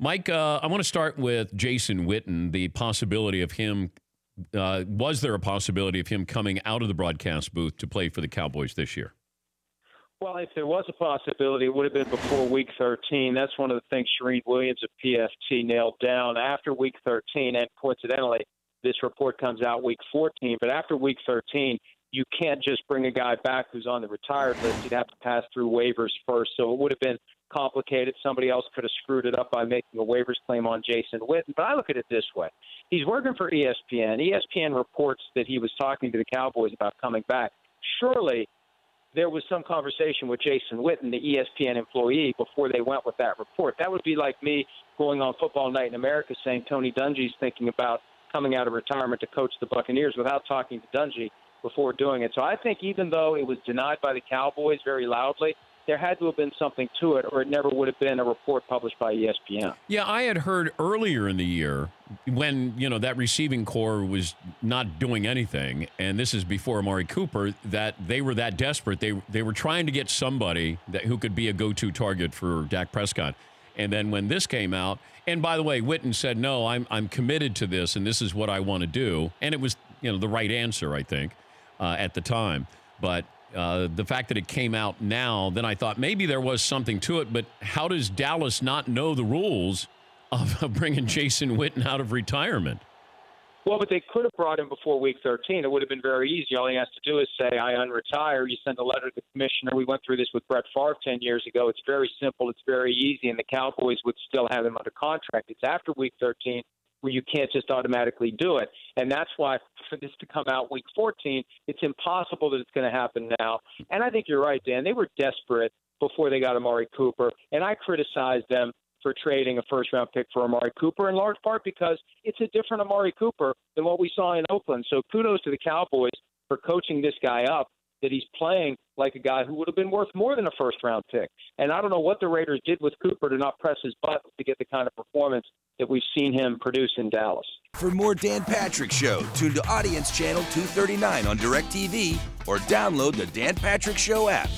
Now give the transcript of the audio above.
Mike, I want to start with Jason Witten. The possibility of him, was there a possibility of him coming out of the broadcast booth to play for the Cowboys this year? Well, if there was a possibility, it would have been before Week 13. That's one of the things Shereen Williams of PFT nailed down. After Week 13, and coincidentally, this report comes out Week 14, but after Week 13, you can't just bring a guy back who's on the retired list. You'd have to pass through waivers first, so it would have been complicated. Somebody else could have screwed it up by making a waivers claim on Jason Witten. But I look at it this way. He's working for ESPN. ESPN reports that he was talking to the Cowboys about coming back. Surely there was some conversation with Jason Witten, the ESPN employee, before they went with that report. That would be like me going on Football Night in America saying Tony Dungy's thinking about coming out of retirement to coach the Buccaneers without talking to Dungy before doing it. So I think even though it was denied by the Cowboys very loudly, there had to have been something to it, or it never would have been a report published by ESPN. Yeah, I had heard earlier in the year when, that receiving core was not doing anything, and this is before Amari Cooper, that they were that desperate. They were trying to get somebody who could be a go-to target for Dak Prescott. And then when this came out, and by the way, Witten said, no, I'm committed to this, and this is what I want to do. And it was, the right answer, I think, at the time. But the fact that it came out now, then I thought maybe there was something to it. But how does Dallas not know the rules of bringing Jason Witten out of retirement? Well, but they could have brought him before Week 13. It would have been very easy. All he has to do is say, I unretire. You send a letter to the commissioner. We went through this with Brett Favre 10 years ago. It's very simple. It's very easy, and the Cowboys would still have him under contract. It's after Week 13 where you can't just automatically do it. And that's why for this to come out Week 14, it's impossible that it's going to happen now. And I think you're right, Dan. They were desperate before they got Amari Cooper, and I criticized them for trading a first-round pick for Amari Cooper, in large part because it's a different Amari Cooper than what we saw in Oakland. So kudos to the Cowboys for coaching this guy up, that he's playing like a guy who would have been worth more than a first-round pick. And I don't know what the Raiders did with Cooper to not press his button to get the kind of performance that we've seen him produce in Dallas. For more Dan Patrick Show, tune to Audience Channel 239 on DirecTV or download the Dan Patrick Show app.